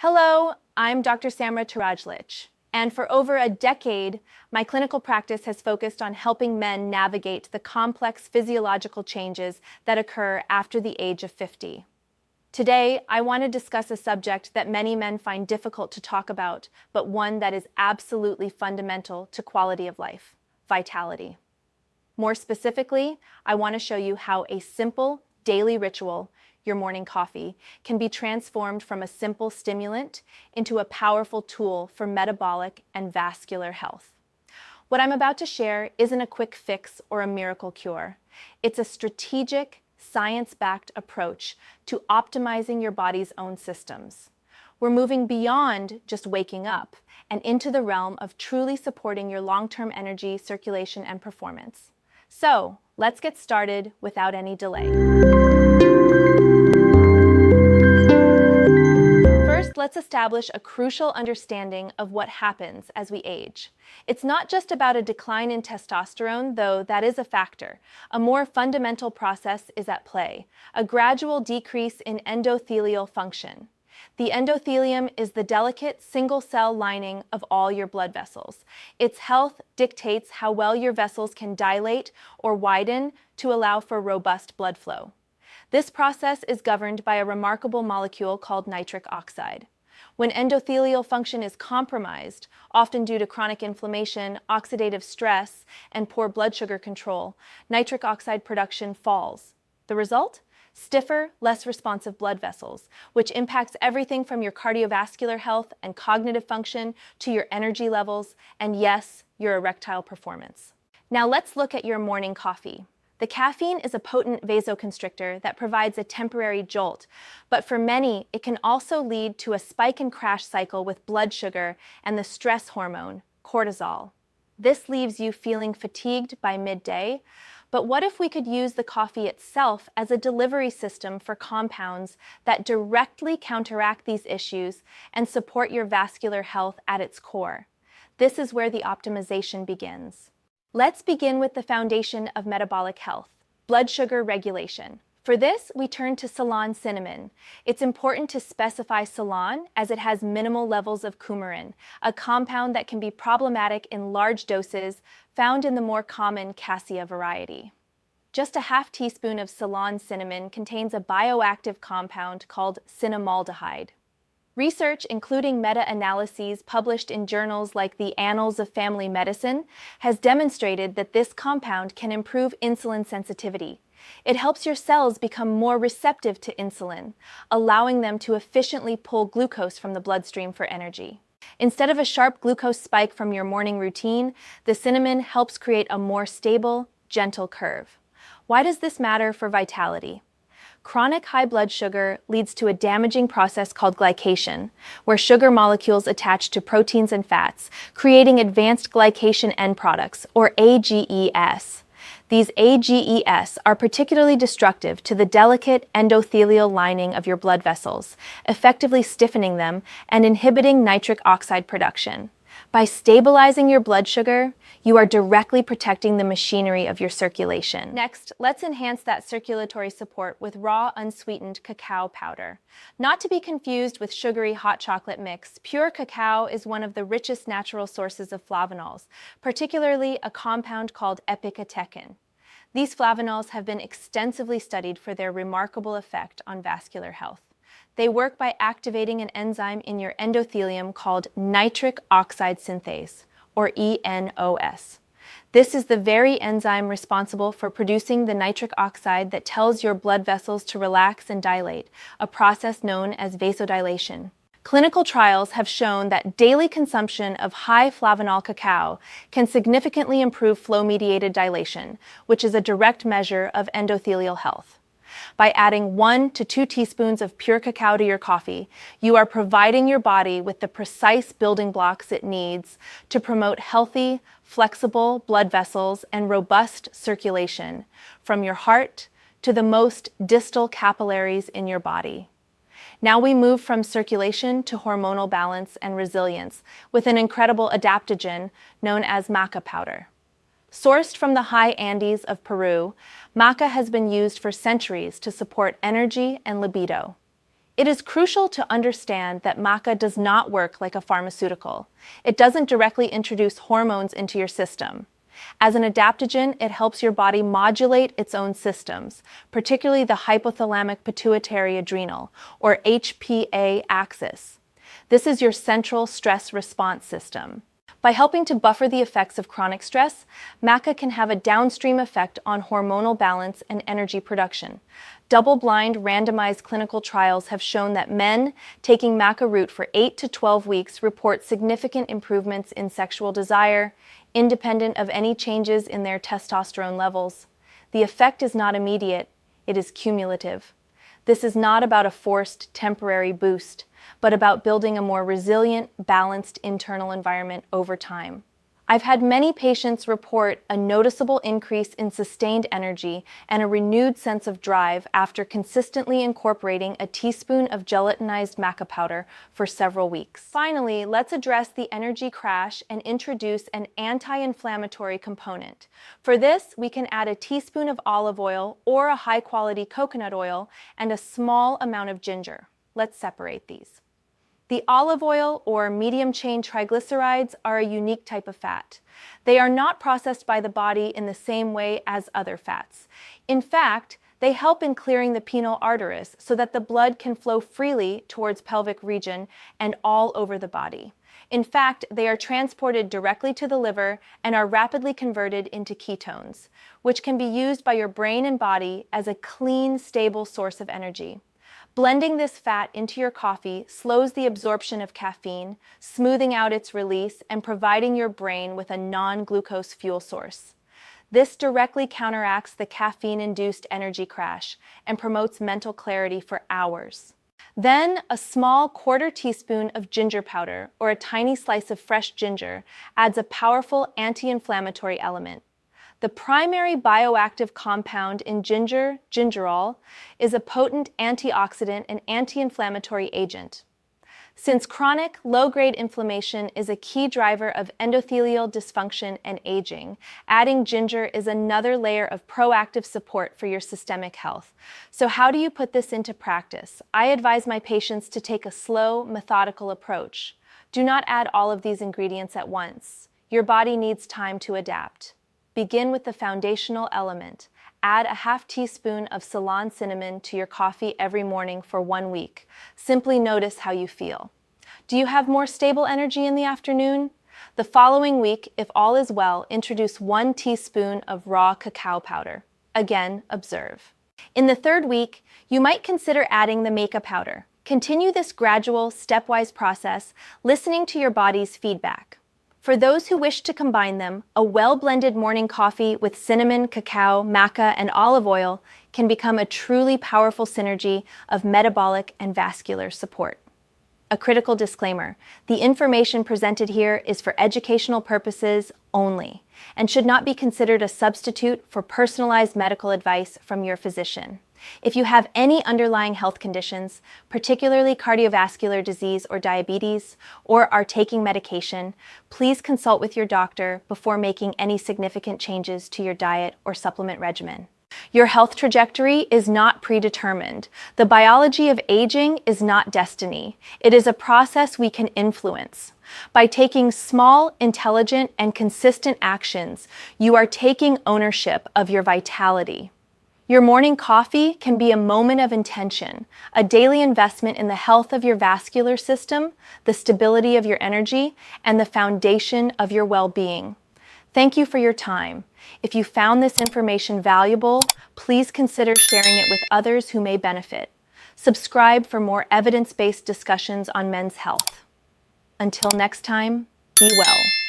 Hello, I'm Dr. Samra Turajlic, and for over a decade, my clinical practice has focused on helping men navigate the complex physiological changes that occur after the age of 50. Today, I want to discuss a subject that many men find difficult to talk about, but one that is absolutely fundamental to quality of life: vitality. More specifically, I want to show you how a simple daily ritual, your morning coffee, can be transformed from a simple stimulant into a powerful tool for metabolic and vascular health. What I'm about to share isn't a quick fix or a miracle cure. It's a strategic, science-backed approach to optimizing your body's own systems. We're moving beyond just waking up and into the realm of truly supporting your long-term energy, circulation, and performance. So, let's get started without any delay. First, let's establish a crucial understanding of what happens as we age. It's not just about a decline in testosterone, though that is a factor. A more fundamental process is at play: a gradual decrease in endothelial function. The endothelium is the delicate single-cell lining of all your blood vessels. Its health dictates how well your vessels can dilate or widen to allow for robust blood flow. This process is governed by a remarkable molecule called nitric oxide. When endothelial function is compromised, often due to chronic inflammation, oxidative stress, and poor blood sugar control, nitric oxide production falls. The result? Stiffer, less responsive blood vessels, which impacts everything from your cardiovascular health and cognitive function to your energy levels and, yes, your erectile performance. Now let's look at your morning coffee. The caffeine is a potent vasoconstrictor that provides a temporary jolt, but for many, it can also lead to a spike and crash cycle with blood sugar and the stress hormone, cortisol. This leaves you feeling fatigued by midday. But what if we could use the coffee itself as a delivery system for compounds that directly counteract these issues and support your vascular health at its core? This is where the optimization begins. Let's begin with the foundation of metabolic health: blood sugar regulation. For this, we turn to Ceylon cinnamon. It's important to specify Ceylon as it has minimal levels of coumarin, a compound that can be problematic in large doses found in the more common cassia variety. Just a half teaspoon of Ceylon cinnamon contains a bioactive compound called cinnamaldehyde. Research, including meta-analyses published in journals like the Annals of Family Medicine, has demonstrated that this compound can improve insulin sensitivity. It helps your cells become more receptive to insulin, allowing them to efficiently pull glucose from the bloodstream for energy. Instead of a sharp glucose spike from your morning routine, the cinnamon helps create a more stable, gentle curve. Why does this matter for vitality? Chronic high blood sugar leads to a damaging process called glycation, where sugar molecules attach to proteins and fats, creating advanced glycation end products, or AGEs. These AGEs are particularly destructive to the delicate endothelial lining of your blood vessels, effectively stiffening them and inhibiting nitric oxide production. By stabilizing your blood sugar, you are directly protecting the machinery of your circulation. Next, let's enhance that circulatory support with raw, unsweetened cacao powder. Not to be confused with sugary hot chocolate mix, pure cacao is one of the richest natural sources of flavonols, particularly a compound called epicatechin. These flavonols have been extensively studied for their remarkable effect on vascular health. They work by activating an enzyme in your endothelium called nitric oxide synthase, or ENOS. This is the very enzyme responsible for producing the nitric oxide that tells your blood vessels to relax and dilate, a process known as vasodilation. Clinical trials have shown that daily consumption of high flavonol cacao can significantly improve flow-mediated dilation, which is a direct measure of endothelial health. By adding 1 to 2 teaspoons of pure cacao to your coffee, you are providing your body with the precise building blocks it needs to promote healthy, flexible blood vessels and robust circulation from your heart to the most distal capillaries in your body. Now we move from circulation to hormonal balance and resilience with an incredible adaptogen known as Maca powder. Sourced from the high Andes of Peru, Maca has been used for centuries to support energy and libido. It is crucial to understand that Maca does not work like a pharmaceutical. It doesn't directly introduce hormones into your system. As an adaptogen, it helps your body modulate its own systems, particularly the hypothalamic pituitary adrenal, or HPA axis. This is your central stress response system. By helping to buffer the effects of chronic stress, Maca can have a downstream effect on hormonal balance and energy production. Double-blind, randomized clinical trials have shown that men taking Maca root for 8 to 12 weeks report significant improvements in sexual desire, independent of any changes in their testosterone levels. The effect is not immediate, it is cumulative. This is not about a forced, temporary boost, but about building a more resilient, balanced internal environment over time. I've had many patients report a noticeable increase in sustained energy and a renewed sense of drive after consistently incorporating a teaspoon of gelatinized Maca powder for several weeks. Finally, let's address the energy crash and introduce an anti-inflammatory component. For this, we can add a teaspoon of olive oil or a high-quality coconut oil and a small amount of ginger. Let's separate these. The olive oil or medium-chain triglycerides are a unique type of fat. They are not processed by the body in the same way as other fats. In fact, they help in clearing the penile arteries so that the blood can flow freely towards pelvic region and all over the body. In fact, they are transported directly to the liver and are rapidly converted into ketones, which can be used by your brain and body as a clean, stable source of energy. Blending this fat into your coffee slows the absorption of caffeine, smoothing out its release and providing your brain with a non-glucose fuel source. This directly counteracts the caffeine-induced energy crash and promotes mental clarity for hours. Then, a small quarter teaspoon of ginger powder or a tiny slice of fresh ginger adds a powerful anti-inflammatory element. The primary bioactive compound in ginger, gingerol, is a potent antioxidant and anti-inflammatory agent. Since chronic, low-grade inflammation is a key driver of endothelial dysfunction and aging, adding ginger is another layer of proactive support for your systemic health. So how do you put this into practice? I advise my patients to take a slow, methodical approach. Do not add all of these ingredients at once. Your body needs time to adapt. Begin with the foundational element. Add a half teaspoon of Ceylon cinnamon to your coffee every morning for 1 week. Simply notice how you feel. Do you have more stable energy in the afternoon? The following week, if all is well, introduce 1 teaspoon of raw cacao powder. Again, observe. In the 3rd week, you might consider adding the Maca powder. Continue this gradual, stepwise process, listening to your body's feedback. For those who wish to combine them, a well-blended morning coffee with cinnamon, cacao, maca, and olive oil can become a truly powerful synergy of metabolic and vascular support. A critical disclaimer: the information presented here is for educational purposes only and should not be considered a substitute for personalized medical advice from your physician. If you have any underlying health conditions, particularly cardiovascular disease or diabetes, or are taking medication, please consult with your doctor before making any significant changes to your diet or supplement regimen. Your health trajectory is not predetermined. The biology of aging is not destiny. It is a process we can influence. By taking small, intelligent, and consistent actions, you are taking ownership of your vitality. Your morning coffee can be a moment of intention, a daily investment in the health of your vascular system, the stability of your energy, and the foundation of your well-being. Thank you for your time. If you found this information valuable, please consider sharing it with others who may benefit. Subscribe for more evidence-based discussions on men's health. Until next time, be well.